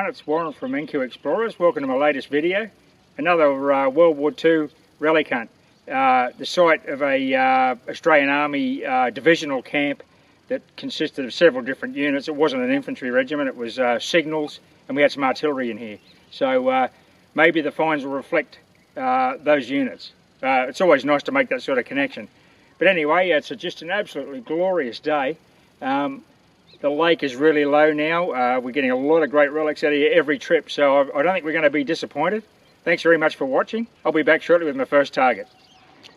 it's Warren from NQ Explorers. Welcome to my latest video. Another World War II relic hunt. The site of a Australian Army divisional camp that consisted of several different units. It wasn't an infantry regiment, it was signals, and we had some artillery in here. So maybe the finds will reflect those units. It's always nice to make that sort of connection. But anyway, it's just an absolutely glorious day. The lake is really low now. We're getting a lot of great relics out of here every trip, so I don't think we're going to be disappointed. Thanks very much for watching. I'll be back shortly with my first target.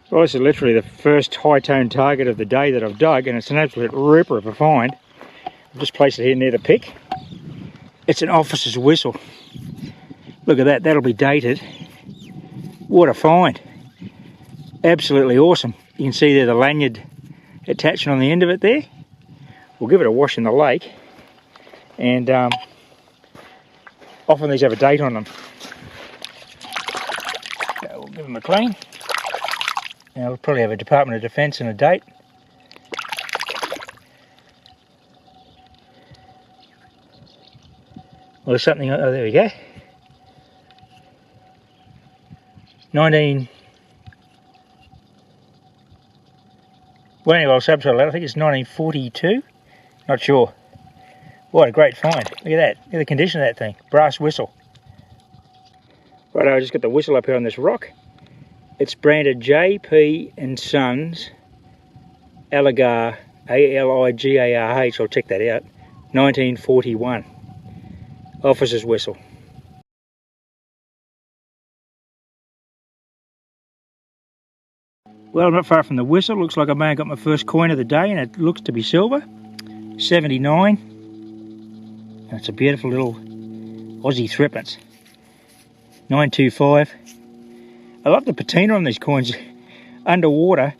Well, this is literally the first high-tone target of the day that I've dug, and it's an absolute ripper of a find. I've just placed it here near the pick. It's an officer's whistle. Look at that, that'll be dated. What a find. Absolutely awesome. You can see there the lanyard attaching on the end of it there. We'll give it a wash in the lake, and often these have a date on them. So we'll give them a clean. Now we'll probably have a Department of Defence and a date. Well, there's something, oh there we go. well anyway, I'll subtitle that, I think it's 1942. Not sure. What a great find. Look at that. Look at the condition of that thing. Brass whistle. Right, I just got the whistle up here on this rock. It's branded J.P. and Sons Aligar, A-L-I-G-A-R-H. I'll check that out. 1941. Officer's whistle. Well, I'm not far from the whistle. Looks like I may have got my first coin of the day, and it looks to be silver. 79. And it's a beautiful little Aussie threepence. 925. I love the patina on these coins. Underwater,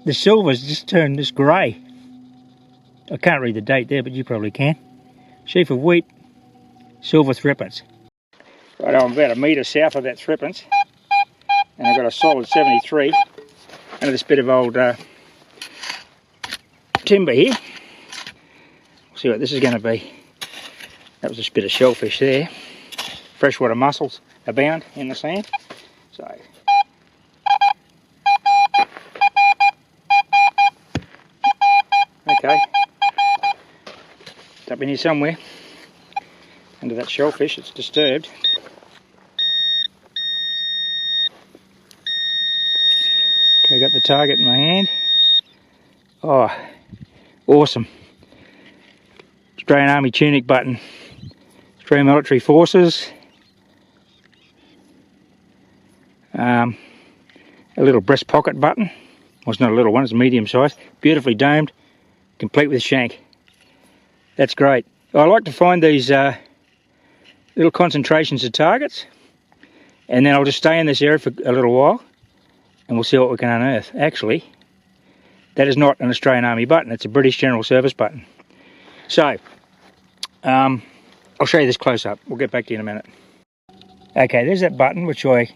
the silver's just turned this grey. I can't read the date there, but you probably can. Sheaf of wheat, silver threepence. Right, I'm about a metre south of that threepence, and I've got a solid 73 under this bit of old timber here. We'll see what this is going to be. That was just a bit of shellfish there. Freshwater mussels abound in the sand. So, okay, it's up in here somewhere under that shellfish. It's disturbed. Okay, got the target in my hand. Oh, awesome. Australian Army tunic button. Australian Military Forces. A little breast pocket button. Well, it's not a little one, it's medium size. Beautifully domed, complete with shank. That's great. I like to find these little concentrations of targets, and then I'll just stay in this area for a little while, and we'll see what we can unearth. Actually, that is not an Australian Army button, it's a British General Service button. So, I'll show you this close up. We'll get back to you in a minute. Okay, there's that button which I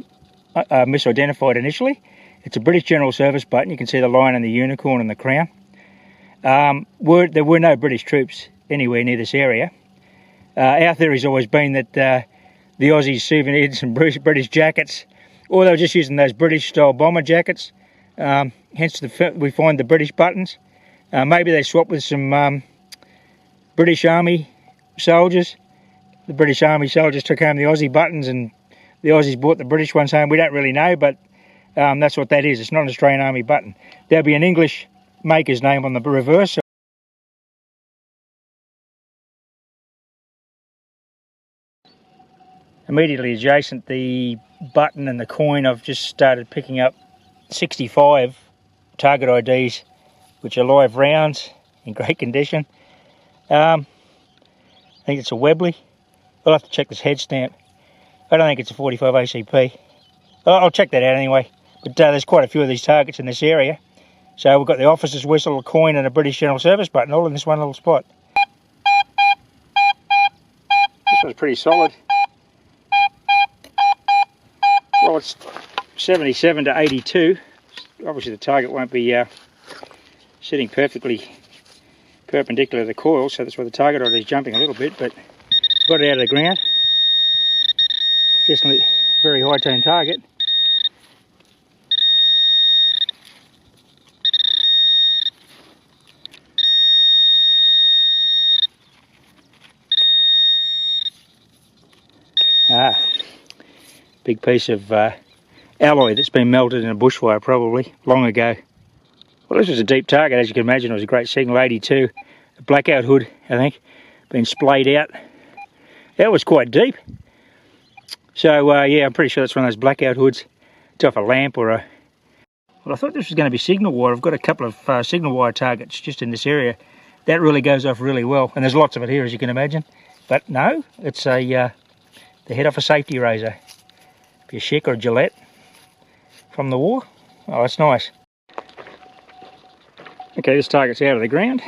misidentified initially. It's a British General Service button. You can see the lion and the unicorn and the crown. There were no British troops anywhere near this area. Our theory's always been that the Aussies souvenired some British jackets, or they were just using those British style bomber jackets. Hence we find the British buttons. Maybe they swapped with some British Army soldiers. The British Army soldiers took home the Aussie buttons, and the Aussies brought the British ones home. We don't really know, but that's what that is. It's not an Australian Army button. There'll be an English maker's name on the reverse. Immediately adjacent the button and the coin, I've just started picking up 65 target IDs, which are live rounds in great condition. I think it's a Webley. I'll have to check this head stamp. I don't think it's a 45 ACP. I'll check that out anyway. But there's quite a few of these targets in this area. So we've got the officer's whistle, a coin, and a British General Service button, all in this one little spot. This one's pretty solid. Well, it's 77 to 82. Obviously the target won't be sitting perfectly perpendicular to the coil, so that's why the target rod is jumping a little bit, but got it out of the ground. Just a very high tone target. Ah, big piece of alloy that's been melted in a bushfire probably long ago. Well, this was a deep target, as you can imagine. It was a great signal, 82. A blackout hood, I think, been splayed out. That was quite deep. So yeah, I'm pretty sure that's one of those blackout hoods. It's off a lamp or a... Well, I thought this was going to be signal wire. I've got a couple of signal wire targets just in this area. That really goes off really well, and there's lots of it here, as you can imagine. But no, it's a the head off a safety razor. Be a Schick or a Gillette from the war. Oh, that's nice. Okay, this target's out of the ground.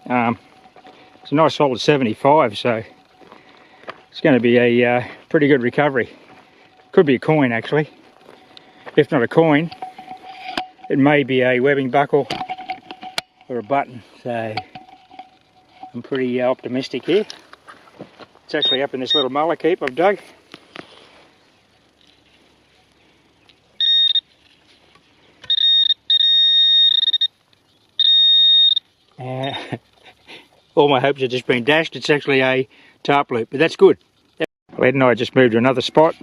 It's a nice solid 75, so it's going to be a pretty good recovery. Could be a coin, actually. If not a coin, it may be a webbing buckle or a button. So I'm pretty optimistic here. It's actually up in this little mullock heap I've dug. All my hopes have just been dashed. It's actually a tarp loop, but that's good. Ed and I just moved to another spot,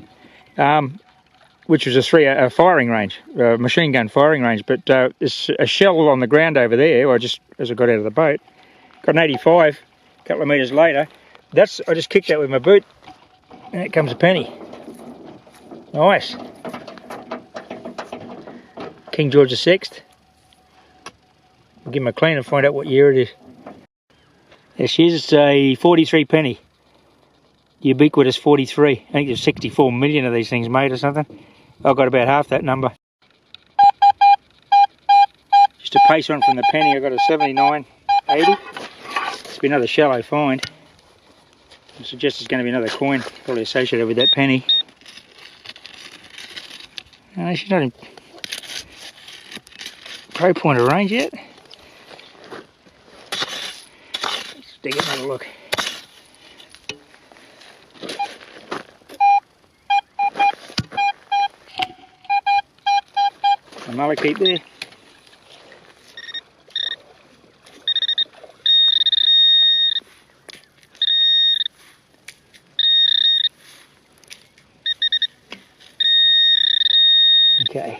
which was a firing range, a machine gun firing range. But there's a shell on the ground over there. I just, as I got out of the boat, got an 85. A couple of metres later, I just kicked that with my boot, and out comes a penny. Nice. King George VI. I'll give him a clean and find out what year it is. There she is. It's a 43 penny. Ubiquitous 43. I think there's 64 million of these things made or something. I've got about half that number. Just a pace on from the penny, I got a 79.80. It's been another shallow find. I suggest it's going to be another coin, probably associated with that penny. No, she's not in pro pointer range yet. Let's dig it and have a look. A mullock heap there. Okay.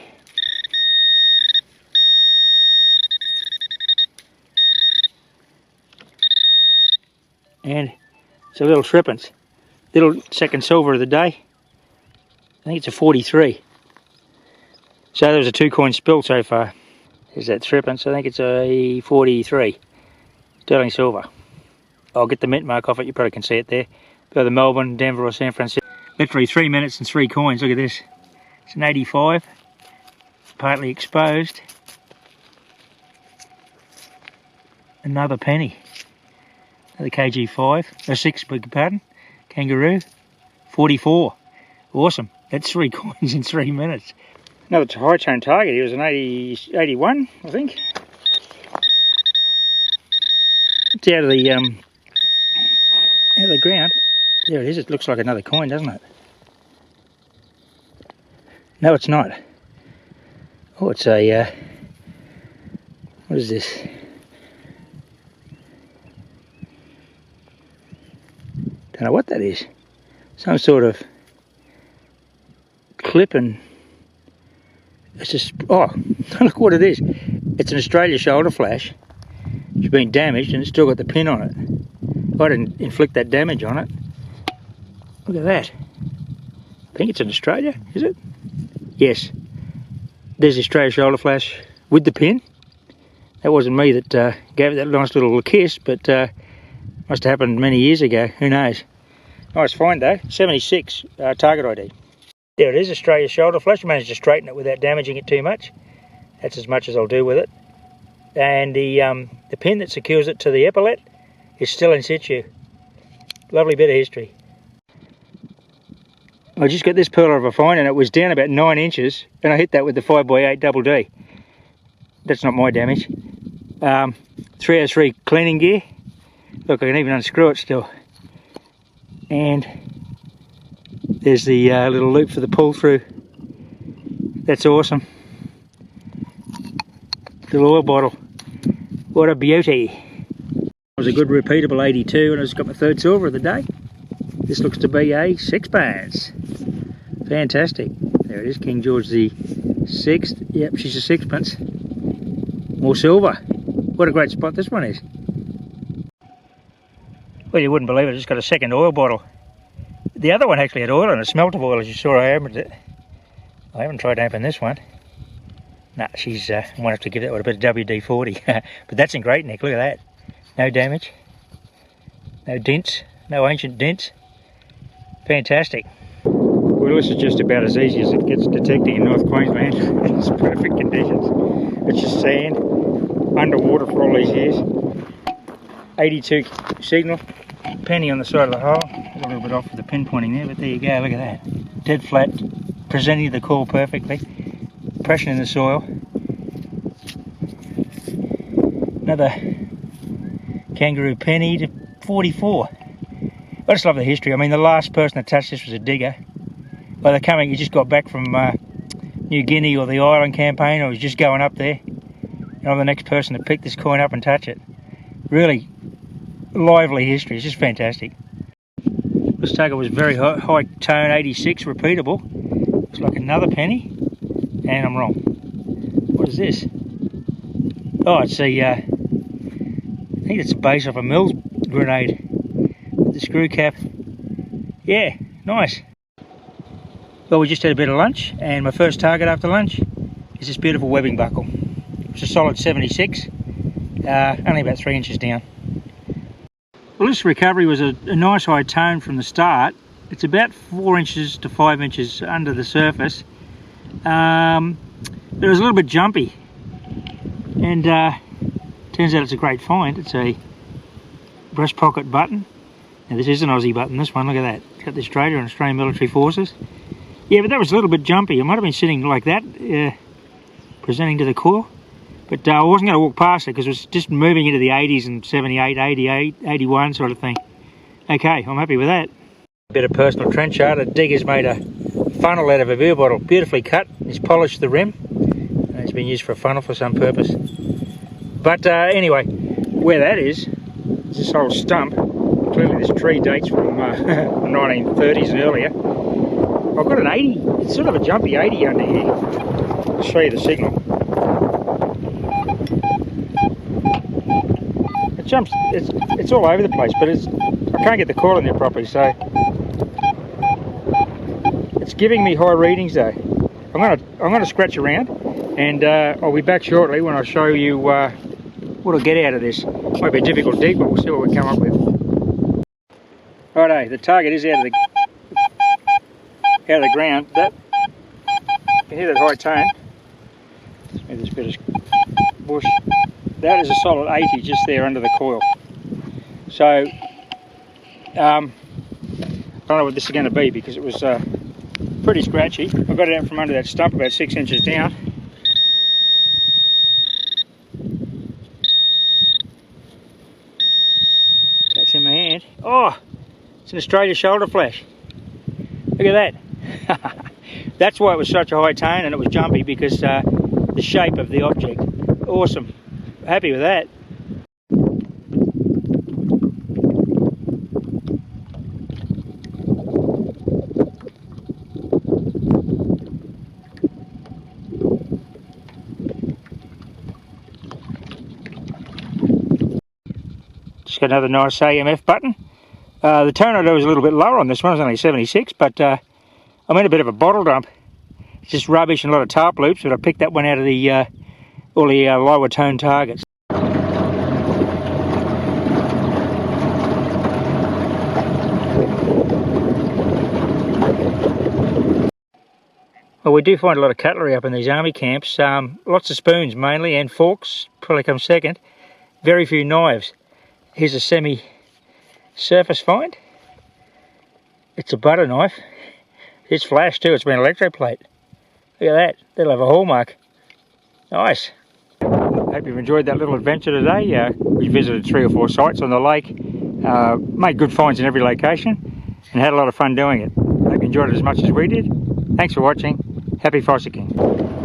And it's a little threepence. Little second silver of the day. I think it's a 43. So there was a 2 coin spill so far. There's that threepence. I think it's a 43. Sterling silver. I'll get the mint mark off it. You probably can see it there. Go to Melbourne, Denver or San Francisco. Literally 3 minutes and 3 coins. Look at this. It's an 85. Partly exposed. Another penny. Another KG5. A 6, beg your pardon. Kangaroo. 44. Awesome. That's 3 coins in 3 minutes. Another high tone target. He was an 81, I think. It's out of the ground. There it is. It looks like another coin, doesn't it? No, it's not. Oh, it's a what is this? Don't know what that is. Some sort of clip, and it's just, oh, look what it is. It's an Australia shoulder flash. It's been damaged and it's still got the pin on it. I didn't inflict that damage on it. Look at that. I think it's an Australia, is it? Yes. There's the Australia shoulder flash with the pin. That wasn't me that gave it that nice little kiss, but must have happened many years ago. Who knows? Nice find though. 76 target ID. There it is, Australia shoulder flash. I managed to straighten it without damaging it too much. That's as much as I'll do with it. And the pin that secures it to the epaulet is still in situ. Lovely bit of history. I just got this pearler of a find, and it was down about 9 inches, and I hit that with the 5x8 double D. That's not my damage. 303 cleaning gear. Look, I can even unscrew it still. And there's the little loop for the pull through. That's awesome. Little oil bottle. What a beauty. It was a good repeatable 82 and I just got my third silver of the day. This looks to be a sixpence. Fantastic. There it is, King George the 6th. Yep, she's a sixpence. More silver. What a great spot this one is. Well, you wouldn't believe it, I just got a second oil bottle. The other one actually had oil in it, a smelt of oil, as you saw. I opened it. I haven't tried to open this one. Nah, she's, I might have to give that one a bit of WD-40. But that's in great nick, look at that. No damage. No dents, no ancient dents. Fantastic. Well, this is just about as easy as it gets detecting in North Queensland. It's perfect conditions. It's just sand, underwater for all these years. 82 signal, penny on the side of the hole. A little bit off with the pinpointing there, but there you go, look at that. Dead flat, presenting the call perfectly. Pressure in the soil. Another kangaroo penny to 44. I just love the history. I mean, the last person that touched this was a digger. By the coming, he just got back from New Guinea or the Island campaign, or he was just going up there. And I'm the next person to pick this coin up and touch it. Really lively history. It's just fantastic. This tugger was very high tone, 86 repeatable. Looks like another penny, and I'm wrong. What is this? Oh, it's a, I think it's a base off a Mills grenade. The screw cap. Yeah, nice. Well, we just had a bit of lunch, and my first target after lunch is this beautiful webbing buckle. It's a solid 76, only about 3 inches down. Well, this recovery was a nice high tone from the start. It's about 4 inches to 5 inches under the surface. But it was a little bit jumpy, and turns out it's a great find. It's a breast pocket button. Now this is an Aussie button, this one, look at that. It's got the Australia and Australian Military Forces. Yeah, but that was a little bit jumpy. I might have been sitting like that, presenting to the coil. But I wasn't going to walk past it because it was just moving into the 80s and 78, 88, 81 sort of thing. Okay, I'm happy with that. A bit of personal trench art. A digger's made a funnel out of a beer bottle, beautifully cut. He's polished the rim. And it's been used for a funnel for some purpose. But anyway, where that is this whole stump. Clearly this tree dates from the 1930s and earlier. I've got an 80, it's sort of a jumpy 80 under here. I'll show you the signal. It jumps, it's all over the place, but I can't get the coil in there properly, so it's giving me high readings though. I'm gonna scratch around, and I'll be back shortly when I show you what I'll get out of this. Might be a difficult dig, but we'll see what we come up with. Righto, the target is out of the ground. That, you can hear that high tone. Maybe this bit of bush. That is a solid 80 just there under the coil. So I don't know what this is going to be because it was pretty scratchy. I got it out from under that stump about 6 inches down. That's in my hand. Oh, it's an Australia shoulder flash. Look at that. That's why it was such a high tone and it was jumpy, because the shape of the object. Awesome. Happy with that. Just got another nice AMF button. The tonometer was a little bit lower on this one. It was only 76, but I'm in a bit of a bottle dump. It's just rubbish and a lot of tarp loops, but I picked that one out of the all the lower tone targets. Well, we do find a lot of cutlery up in these army camps. Lots of spoons mainly, and forks probably come second. Very few knives. Here's a semi-surface find. It's a butter knife. It's flash too. It's been electroplate. Look at that. That'll have a hallmark. Nice. Hope you've enjoyed that little adventure today. We visited 3 or 4 sites on the lake. Made good finds in every location. and had a lot of fun doing it. Hope you enjoyed it as much as we did. Thanks for watching. Happy fossicking.